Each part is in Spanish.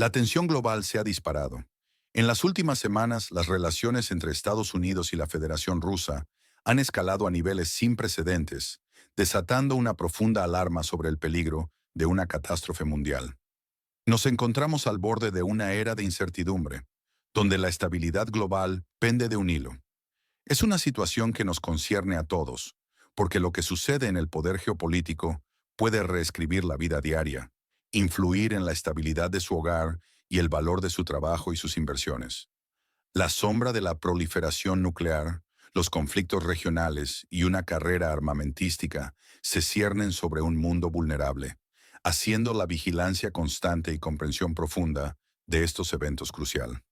La tensión global se ha disparado. En las últimas semanas, las relaciones entre Estados Unidos y la Federación Rusa han escalado a niveles sin precedentes, desatando una profunda alarma sobre el peligro de una catástrofe mundial. Nos encontramos al borde de una era de incertidumbre, donde la estabilidad global pende de un hilo. Es una situación que nos concierne a todos, porque lo que sucede en el poder geopolítico puede reescribir la vida diaria, influir en la estabilidad de su hogar y el valor de su trabajo y sus inversiones. La sombra de la proliferación nuclear, los conflictos regionales y una carrera armamentística se ciernen sobre un mundo vulnerable, haciendo la vigilancia constante y comprensión profunda de estos eventos crucial.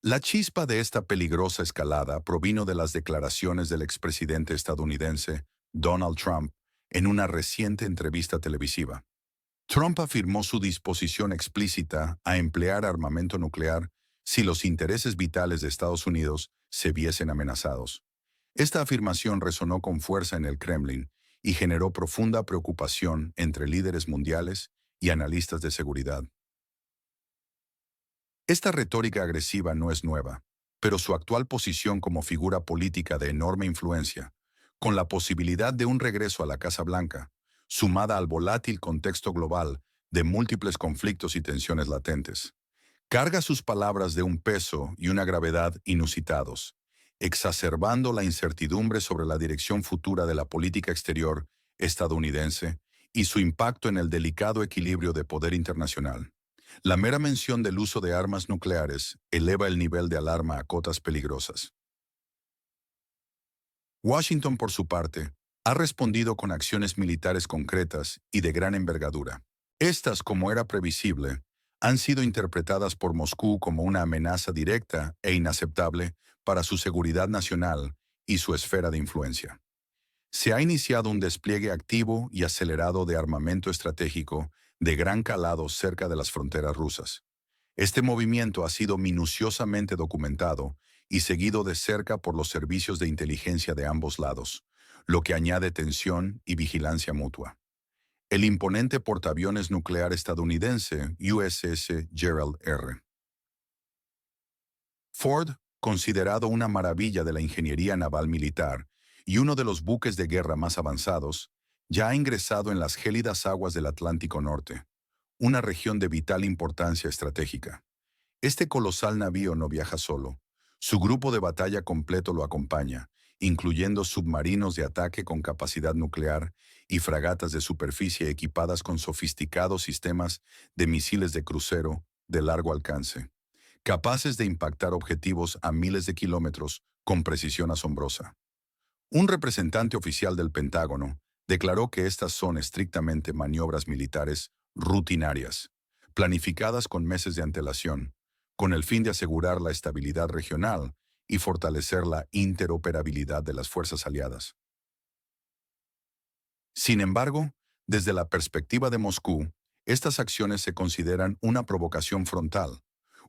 La chispa de esta peligrosa escalada provino de las declaraciones del expresidente estadounidense Donald Trump en una reciente entrevista televisiva. Trump afirmó su disposición explícita a emplear armamento nuclear si los intereses vitales de Estados Unidos se viesen amenazados. Esta afirmación resonó con fuerza en el Kremlin y generó profunda preocupación entre líderes mundiales y analistas de seguridad. Esta retórica agresiva no es nueva, pero su actual posición como figura política de enorme influencia, con la posibilidad de un regreso a la Casa Blanca, sumada al volátil contexto global de múltiples conflictos y tensiones latentes, carga sus palabras de un peso y una gravedad inusitados, exacerbando la incertidumbre sobre la dirección futura de la política exterior estadounidense y su impacto en el delicado equilibrio de poder internacional. La mera mención del uso de armas nucleares eleva el nivel de alarma a cotas peligrosas. Washington, por su parte, ha respondido con acciones militares concretas y de gran envergadura. Estas, como era previsible, han sido interpretadas por Moscú como una amenaza directa e inaceptable para su seguridad nacional y su esfera de influencia. Se ha iniciado un despliegue activo y acelerado de armamento estratégico de gran calado cerca de las fronteras rusas. Este movimiento ha sido minuciosamente documentado y seguido de cerca por los servicios de inteligencia de ambos lados, lo que añade tensión y vigilancia mutua. El imponente portaaviones nuclear estadounidense USS Gerald R. Ford, considerado una maravilla de la ingeniería naval militar y uno de los buques de guerra más avanzados, ya ha ingresado en las gélidas aguas del Atlántico Norte, una región de vital importancia estratégica. Este colosal navío no viaja solo. Su grupo de batalla completo lo acompaña, incluyendo submarinos de ataque con capacidad nuclear y fragatas de superficie equipadas con sofisticados sistemas de misiles de crucero de largo alcance, capaces de impactar objetivos a miles de kilómetros con precisión asombrosa. Un representante oficial del Pentágono declaró que estas son estrictamente maniobras militares rutinarias, planificadas con meses de antelación, con el fin de asegurar la estabilidad regional y fortalecer la interoperabilidad de las fuerzas aliadas. Sin embargo, desde la perspectiva de Moscú, estas acciones se consideran una provocación frontal,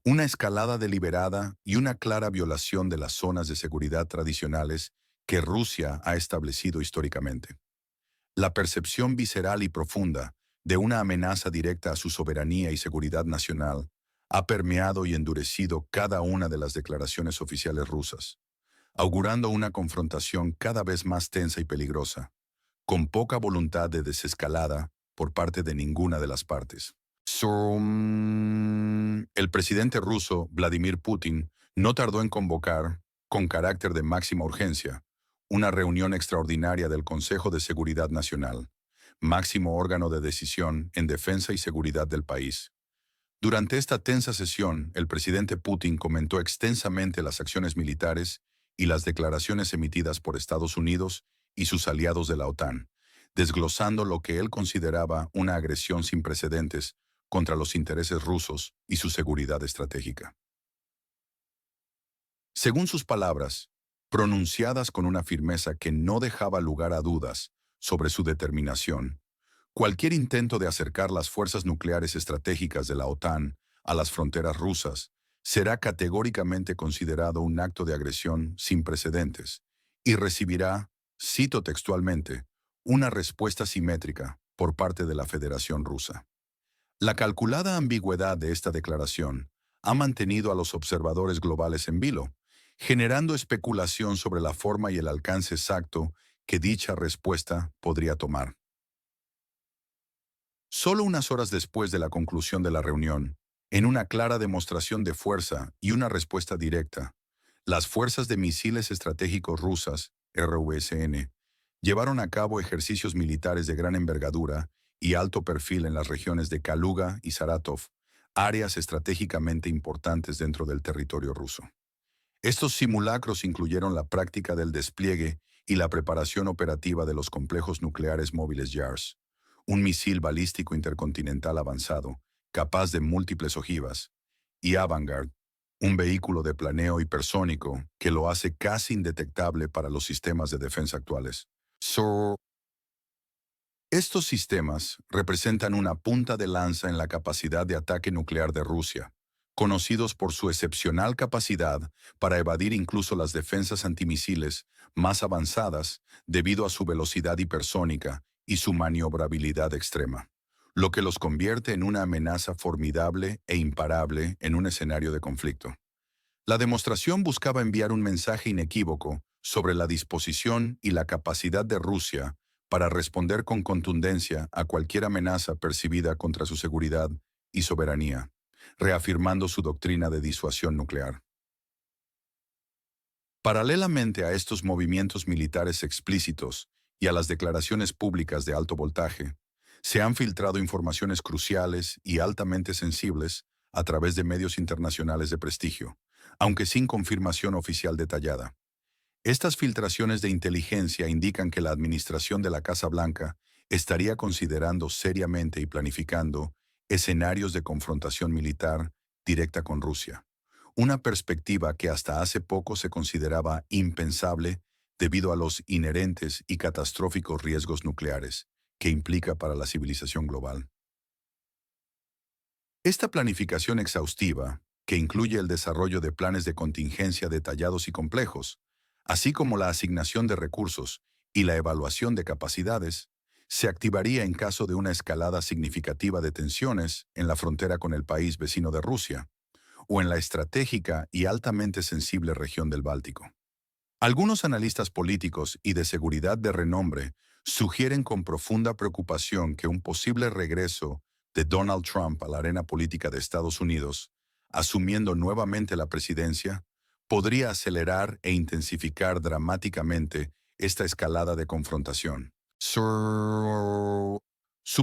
una escalada deliberada y una clara violación de las zonas de seguridad tradicionales que Rusia ha establecido históricamente. La percepción visceral y profunda de una amenaza directa a su soberanía y seguridad nacional ha permeado y endurecido cada una de las declaraciones oficiales rusas, augurando una confrontación cada vez más tensa y peligrosa, con poca voluntad de desescalada por parte de ninguna de las partes. El presidente ruso, Vladimir Putin, no tardó en convocar, con carácter de máxima urgencia, una reunión extraordinaria del Consejo de Seguridad Nacional, máximo órgano de decisión en defensa y seguridad del país. Durante esta tensa sesión, el presidente Putin comentó extensamente las acciones militares y las declaraciones emitidas por Estados Unidos y sus aliados de la OTAN, desglosando lo que él consideraba una agresión sin precedentes contra los intereses rusos y su seguridad estratégica. Según sus palabras, pronunciadas con una firmeza que no dejaba lugar a dudas sobre su determinación, cualquier intento de acercar las fuerzas nucleares estratégicas de la OTAN a las fronteras rusas será categóricamente considerado un acto de agresión sin precedentes y recibirá, cito textualmente, una respuesta simétrica por parte de la Federación Rusa. La calculada ambigüedad de esta declaración ha mantenido a los observadores globales en vilo, generando especulación sobre la forma y el alcance exacto que dicha respuesta podría tomar. Solo unas horas después de la conclusión de la reunión, en una clara demostración de fuerza y una respuesta directa, las Fuerzas de Misiles Estratégicos Rusas, RUSN, llevaron a cabo ejercicios militares de gran envergadura y alto perfil en las regiones de Kaluga y Saratov, áreas estratégicamente importantes dentro del territorio ruso. Estos simulacros incluyeron la práctica del despliegue y la preparación operativa de los complejos nucleares móviles YARS, un misil balístico intercontinental avanzado, capaz de múltiples ojivas, y Avangard, un vehículo de planeo hipersónico que lo hace casi indetectable para los sistemas de defensa actuales. Estos sistemas representan una punta de lanza en la capacidad de ataque nuclear de Rusia, conocidos por su excepcional capacidad para evadir incluso las defensas antimisiles más avanzadas debido a su velocidad hipersónica y su maniobrabilidad extrema, lo que los convierte en una amenaza formidable e imparable en un escenario de conflicto. La demostración buscaba enviar un mensaje inequívoco sobre la disposición y la capacidad de Rusia para responder con contundencia a cualquier amenaza percibida contra su seguridad y soberanía, reafirmando su doctrina de disuasión nuclear. Paralelamente a estos movimientos militares explícitos y a las declaraciones públicas de alto voltaje, se han filtrado informaciones cruciales y altamente sensibles a través de medios internacionales de prestigio, aunque sin confirmación oficial detallada. Estas filtraciones de inteligencia indican que la administración de la Casa Blanca estaría considerando seriamente y planificando escenarios de confrontación militar directa con Rusia, una perspectiva que hasta hace poco se consideraba impensable debido a los inherentes y catastróficos riesgos nucleares que implica para la civilización global. Esta planificación exhaustiva, que incluye el desarrollo de planes de contingencia detallados y complejos, así como la asignación de recursos y la evaluación de capacidades, se activaría en caso de una escalada significativa de tensiones en la frontera con el país vecino de Rusia o en la estratégica y altamente sensible región del Báltico. Algunos analistas políticos y de seguridad de renombre sugieren con profunda preocupación que un posible regreso de Donald Trump a la arena política de Estados Unidos, asumiendo nuevamente la presidencia, podría acelerar e intensificar dramáticamente esta escalada de confrontación. Su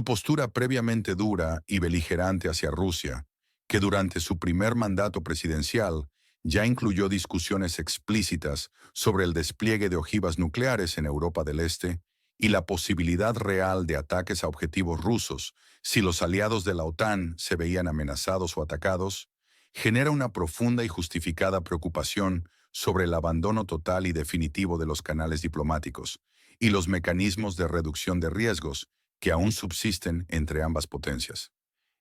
postura previamente dura y beligerante hacia Rusia, que durante su primer mandato presidencial ya incluyó discusiones explícitas sobre el despliegue de ojivas nucleares en Europa del Este y la posibilidad real de ataques a objetivos rusos si los aliados de la OTAN se veían amenazados o atacados, genera una profunda y justificada preocupación sobre el abandono total y definitivo de los canales diplomáticos y los mecanismos de reducción de riesgos que aún subsisten entre ambas potencias.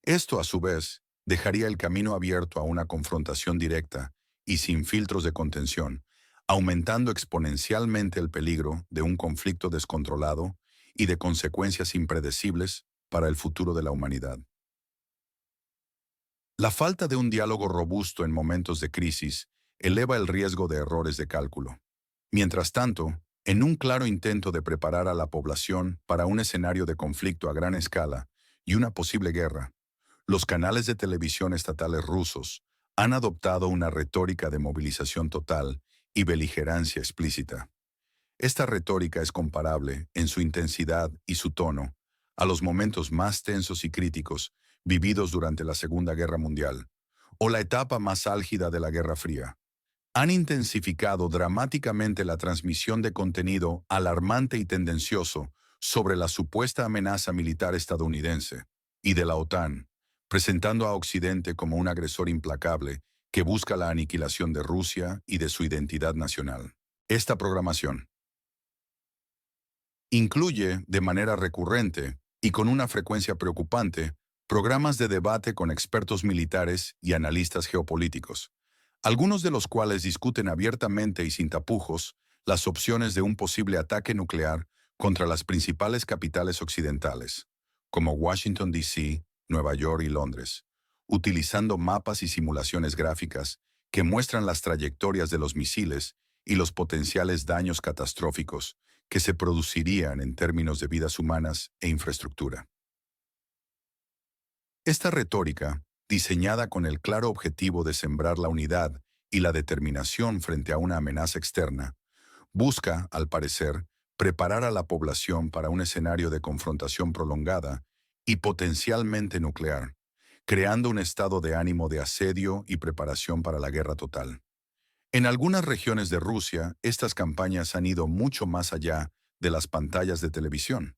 Esto, a su vez, dejaría el camino abierto a una confrontación directa y sin filtros de contención, aumentando exponencialmente el peligro de un conflicto descontrolado y de consecuencias impredecibles para el futuro de la humanidad. La falta de un diálogo robusto en momentos de crisis eleva el riesgo de errores de cálculo. Mientras tanto, en un claro intento de preparar a la población para un escenario de conflicto a gran escala y una posible guerra, los canales de televisión estatales rusos han adoptado una retórica de movilización total y beligerancia explícita. Esta retórica es comparable, en su intensidad y su tono, a los momentos más tensos y críticos vividos durante la Segunda Guerra Mundial, o la etapa más álgida de la Guerra Fría. Han intensificado dramáticamente la transmisión de contenido alarmante y tendencioso sobre la supuesta amenaza militar estadounidense y de la OTAN, presentando a Occidente como un agresor implacable que busca la aniquilación de Rusia y de su identidad nacional. Esta programación incluye, de manera recurrente y con una frecuencia preocupante, programas de debate con expertos militares y analistas geopolíticos, algunos de los cuales discuten abiertamente y sin tapujos las opciones de un posible ataque nuclear contra las principales capitales occidentales, como Washington, D.C., Nueva York y Londres, utilizando mapas y simulaciones gráficas que muestran las trayectorias de los misiles y los potenciales daños catastróficos que se producirían en términos de vidas humanas e infraestructura. Esta retórica, diseñada con el claro objetivo de sembrar la unidad y la determinación frente a una amenaza externa, busca, al parecer, preparar a la población para un escenario de confrontación prolongada y potencialmente nuclear, creando un estado de ánimo de asedio y preparación para la guerra total. En algunas regiones de Rusia, estas campañas han ido mucho más allá de las pantallas de televisión.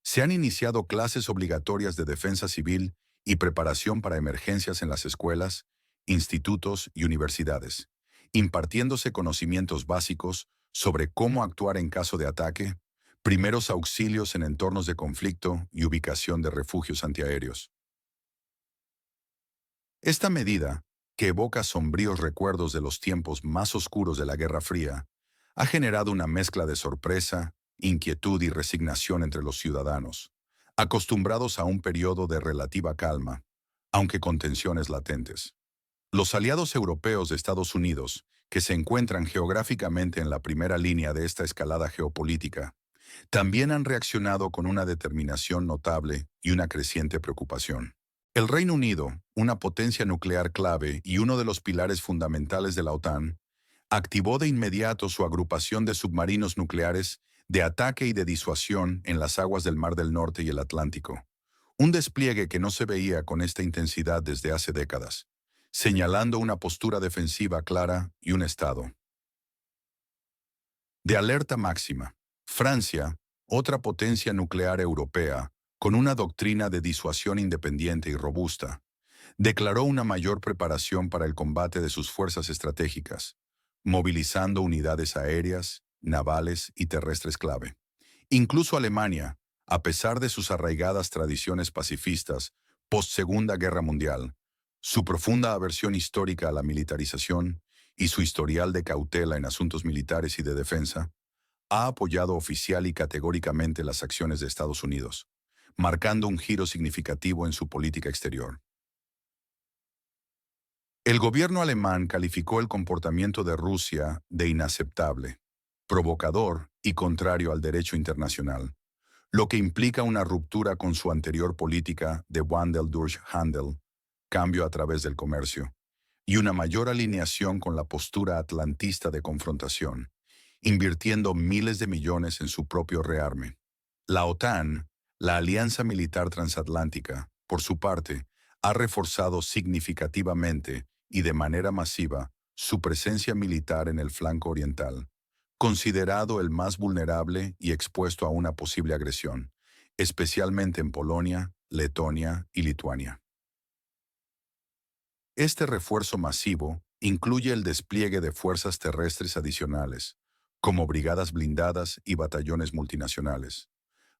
Se han iniciado clases obligatorias de defensa civil y preparación para emergencias en las escuelas, institutos y universidades, impartiéndose conocimientos básicos sobre cómo actuar en caso de ataque, primeros auxilios en entornos de conflicto y ubicación de refugios antiaéreos. Esta medida, que evoca sombríos recuerdos de los tiempos más oscuros de la Guerra Fría, ha generado una mezcla de sorpresa, inquietud y resignación entre los ciudadanos, acostumbrados a un periodo de relativa calma, aunque con tensiones latentes. Los aliados europeos de Estados Unidos, que se encuentran geográficamente en la primera línea de esta escalada geopolítica, también han reaccionado con una determinación notable y una creciente preocupación. El Reino Unido, una potencia nuclear clave y uno de los pilares fundamentales de la OTAN, activó de inmediato su agrupación de submarinos nucleares de ataque y de disuasión en las aguas del Mar del Norte y el Atlántico, un despliegue que no se veía con esta intensidad desde hace décadas, señalando una postura defensiva clara y un estado de alerta máxima. Francia, otra potencia nuclear europea, con una doctrina de disuasión independiente y robusta, declaró una mayor preparación para el combate de sus fuerzas estratégicas, movilizando unidades aéreas, navales y terrestres clave. Incluso Alemania, a pesar de sus arraigadas tradiciones pacifistas post-Segunda Guerra Mundial, su profunda aversión histórica a la militarización y su historial de cautela en asuntos militares y de defensa, ha apoyado oficial y categóricamente las acciones de Estados Unidos, marcando un giro significativo en su política exterior. El gobierno alemán calificó el comportamiento de Rusia de inaceptable, provocador y contrario al derecho internacional, lo que implica una ruptura con su anterior política de Wandel durch Handel, cambio a través del comercio, y una mayor alineación con la postura atlantista de confrontación, invirtiendo miles de millones en su propio rearme. La OTAN, la Alianza Militar Transatlántica, por su parte, ha reforzado significativamente y de manera masiva su presencia militar en el flanco oriental, considerado el más vulnerable y expuesto a una posible agresión, especialmente en Polonia, Letonia y Lituania. Este refuerzo masivo incluye el despliegue de fuerzas terrestres adicionales, como brigadas blindadas y batallones multinacionales,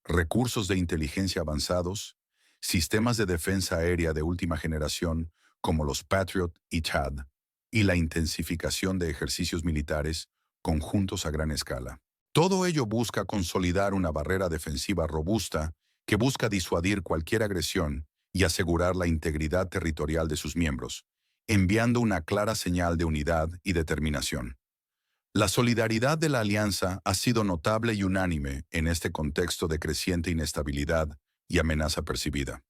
recursos de inteligencia avanzados, sistemas de defensa aérea de última generación como los Patriot y THAAD, y la intensificación de ejercicios militares conjuntos a gran escala. Todo ello busca consolidar una barrera defensiva robusta que busca disuadir cualquier agresión y asegurar la integridad territorial de sus miembros, enviando una clara señal de unidad y determinación. La solidaridad de la alianza ha sido notable y unánime en este contexto de creciente inestabilidad y amenaza percibida.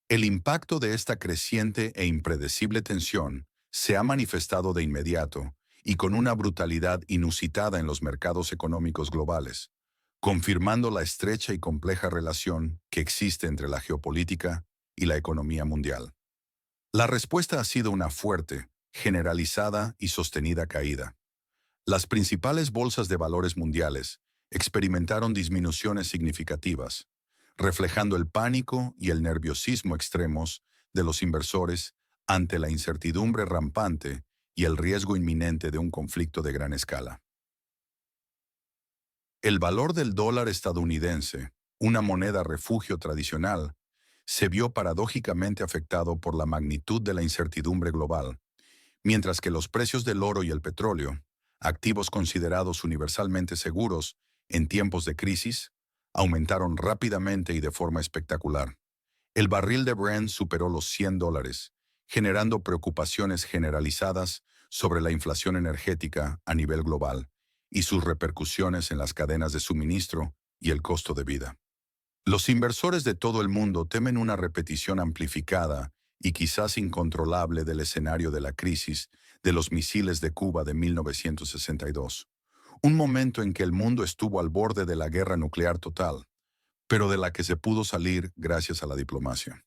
El impacto de esta creciente e impredecible tensión se ha manifestado de inmediato y con una brutalidad inusitada en los mercados económicos globales, confirmando la estrecha y compleja relación que existe entre la geopolítica y la economía mundial. La respuesta ha sido una fuerte, generalizada y sostenida caída. Las principales bolsas de valores mundiales experimentaron disminuciones significativas, reflejando el pánico y el nerviosismo extremos de los inversores ante la incertidumbre rampante y el riesgo inminente de un conflicto de gran escala. El valor del dólar estadounidense, una moneda refugio tradicional, se vio paradójicamente afectado por la magnitud de la incertidumbre global, mientras que los precios del oro y el petróleo, activos considerados universalmente seguros en tiempos de crisis, aumentaron rápidamente y de forma espectacular. El barril de Brent superó los $100, generando preocupaciones generalizadas sobre la inflación energética a nivel global y sus repercusiones en las cadenas de suministro y el costo de vida. Los inversores de todo el mundo temen una repetición amplificada y quizás incontrolable del escenario de la crisis de los misiles de Cuba de 1962, un momento en que el mundo estuvo al borde de la guerra nuclear total, pero de la que se pudo salir gracias a la diplomacia.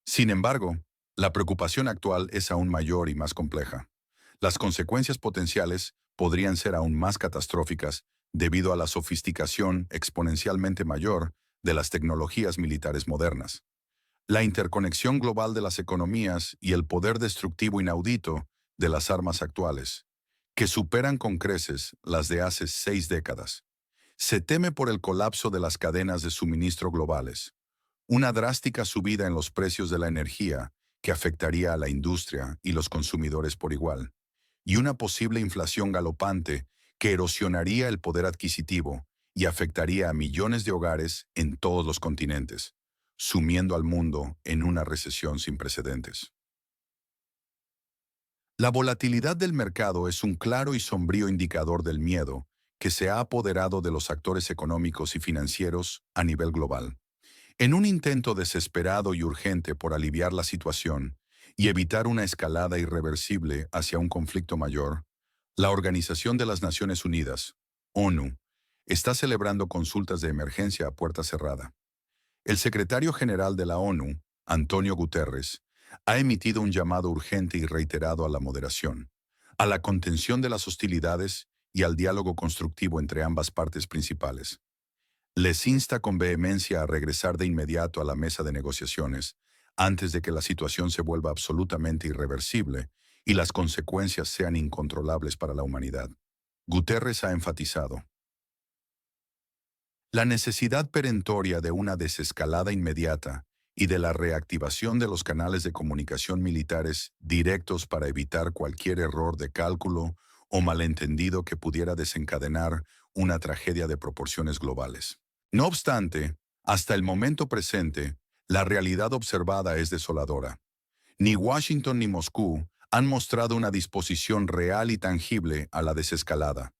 Sin embargo, la preocupación actual es aún mayor y más compleja. Las consecuencias potenciales podrían ser aún más catastróficas debido a la sofisticación exponencialmente mayor de las tecnologías militares modernas, la interconexión global de las economías y el poder destructivo inaudito de las armas actuales, que superan con creces las de hace 6 décadas. Se teme por el colapso de las cadenas de suministro globales, una drástica subida en los precios de la energía que afectaría a la industria y los consumidores por igual, y una posible inflación galopante que erosionaría el poder adquisitivo y afectaría a millones de hogares en todos los continentes, sumiendo al mundo en una recesión sin precedentes. La volatilidad del mercado es un claro y sombrío indicador del miedo que se ha apoderado de los actores económicos y financieros a nivel global. En un intento desesperado y urgente por aliviar la situación y evitar una escalada irreversible hacia un conflicto mayor, la Organización de las Naciones Unidas, ONU, está celebrando consultas de emergencia a puerta cerrada. El secretario general de la ONU, Antonio Guterres, ha emitido un llamado urgente y reiterado a la moderación, a la contención de las hostilidades y al diálogo constructivo entre ambas partes principales. Les insta con vehemencia a regresar de inmediato a la mesa de negociaciones antes de que la situación se vuelva absolutamente irreversible y las consecuencias sean incontrolables para la humanidad. Guterres ha enfatizado la necesidad perentoria de una desescalada inmediata y de la reactivación de los canales de comunicación militares directos para evitar cualquier error de cálculo o malentendido que pudiera desencadenar una tragedia de proporciones globales. No obstante, hasta el momento presente, la realidad observada es desoladora. Ni Washington ni Moscú han mostrado una disposición real y tangible a la desescalada,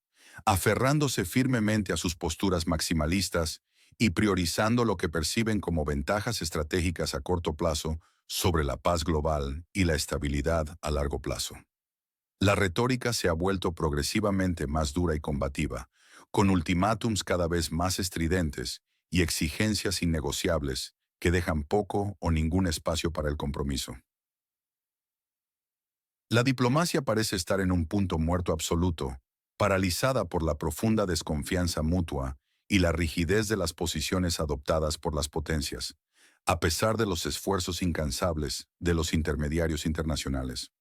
aferrándose firmemente a sus posturas maximalistas y priorizando lo que perciben como ventajas estratégicas a corto plazo sobre la paz global y la estabilidad a largo plazo. La retórica se ha vuelto progresivamente más dura y combativa, con ultimátums cada vez más estridentes y exigencias innegociables que dejan poco o ningún espacio para el compromiso. La diplomacia parece estar en un punto muerto absoluto, paralizada por la profunda desconfianza mutua y la rigidez de las posiciones adoptadas por las potencias, a pesar de los esfuerzos incansables de los intermediarios internacionales.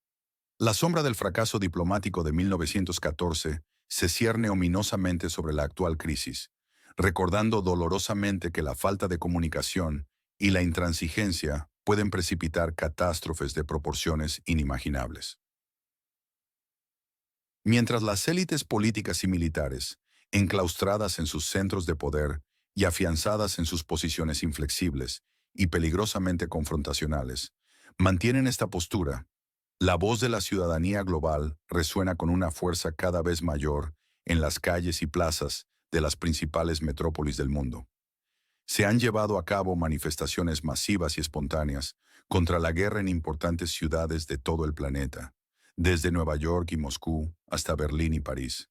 La sombra del fracaso diplomático de 1914 se cierne ominosamente sobre la actual crisis, recordando dolorosamente que la falta de comunicación y la intransigencia pueden precipitar catástrofes de proporciones inimaginables. Mientras las élites políticas y militares, enclaustradas en sus centros de poder y afianzadas en sus posiciones inflexibles y peligrosamente confrontacionales, mantienen esta postura, la voz de la ciudadanía global resuena con una fuerza cada vez mayor en las calles y plazas de las principales metrópolis del mundo. Se han llevado a cabo manifestaciones masivas y espontáneas contra la guerra en importantes ciudades de todo el planeta, desde Nueva York y Moscú hasta Berlín y París.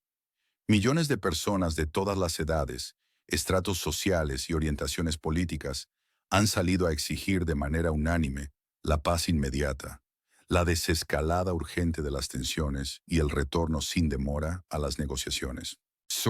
Millones de personas de todas las edades, estratos sociales y orientaciones políticas han salido a exigir de manera unánime la paz inmediata, la desescalada urgente de las tensiones y el retorno sin demora a las negociaciones. Sin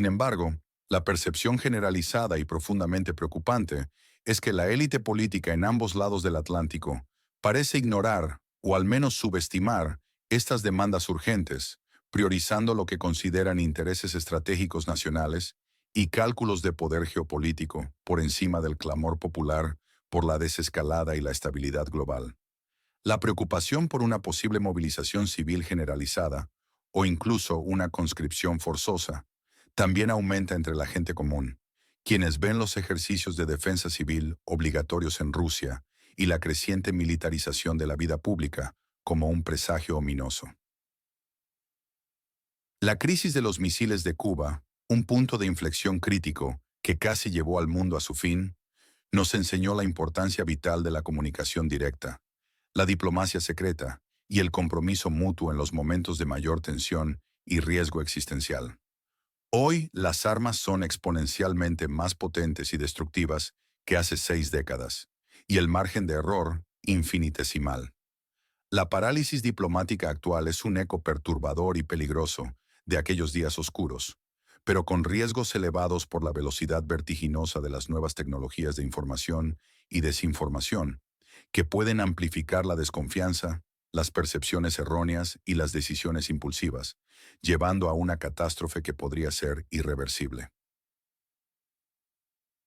embargo, la percepción generalizada y profundamente preocupante es que la élite política en ambos lados del Atlántico parece ignorar o al menos subestimar estas demandas urgentes, priorizando lo que consideran intereses estratégicos nacionales y cálculos de poder geopolítico por encima del clamor popular por la desescalada y la estabilidad global. La preocupación por una posible movilización civil generalizada o incluso una conscripción forzosa también aumenta entre la gente común, quienes ven los ejercicios de defensa civil obligatorios en Rusia y la creciente militarización de la vida pública como un presagio ominoso. La crisis de los misiles de Cuba, un punto de inflexión crítico que casi llevó al mundo a su fin, nos enseñó la importancia vital de la comunicación directa, la diplomacia secreta y el compromiso mutuo en los momentos de mayor tensión y riesgo existencial. Hoy las armas son exponencialmente más potentes y destructivas que hace 6 décadas, y el margen de error infinitesimal. La parálisis diplomática actual es un eco perturbador y peligroso de aquellos días oscuros, pero con riesgos elevados por la velocidad vertiginosa de las nuevas tecnologías de información y desinformación, que pueden amplificar la desconfianza, las percepciones erróneas y las decisiones impulsivas, llevando a una catástrofe que podría ser irreversible.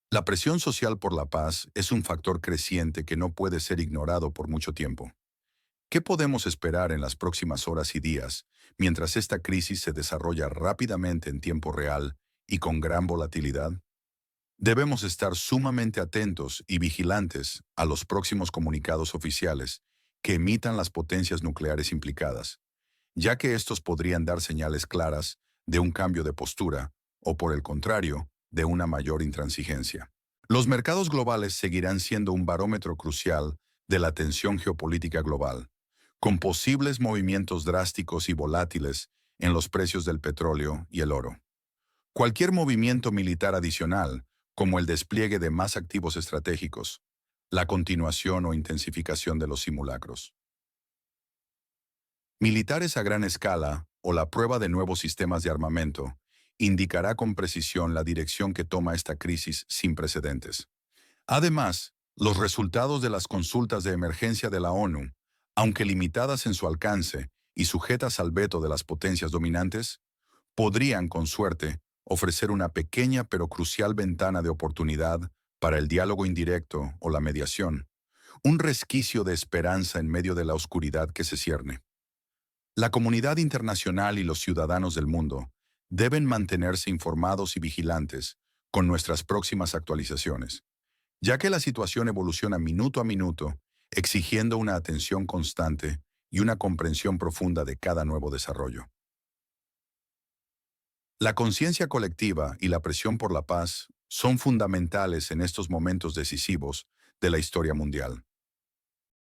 La presión social por la paz es un factor creciente que no puede ser ignorado por mucho tiempo. ¿Qué podemos esperar en las próximas horas y días mientras esta crisis se desarrolla rápidamente en tiempo real y con gran volatilidad? Debemos estar sumamente atentos y vigilantes a los próximos comunicados oficiales que emitan las potencias nucleares implicadas, ya que estos podrían dar señales claras de un cambio de postura o, por el contrario, de una mayor intransigencia. Los mercados globales seguirán siendo un barómetro crucial de la tensión geopolítica global, con posibles movimientos drásticos y volátiles en los precios del petróleo y el oro. Cualquier movimiento militar adicional, como el despliegue de más activos estratégicos, la continuación o intensificación de los simulacros militares a gran escala o la prueba de nuevos sistemas de armamento, indicará con precisión la dirección que toma esta crisis sin precedentes. Además, los resultados de las consultas de emergencia de la ONU, aunque limitadas en su alcance y sujetas al veto de las potencias dominantes, podrían, con suerte, ofrecer una pequeña pero crucial ventana de oportunidad para el diálogo indirecto o la mediación, un resquicio de esperanza en medio de la oscuridad que se cierne. La comunidad internacional y los ciudadanos del mundo deben mantenerse informados y vigilantes con nuestras próximas actualizaciones, ya que la situación evoluciona minuto a minuto, exigiendo una atención constante y una comprensión profunda de cada nuevo desarrollo. La conciencia colectiva y la presión por la paz son fundamentales en estos momentos decisivos de la historia mundial.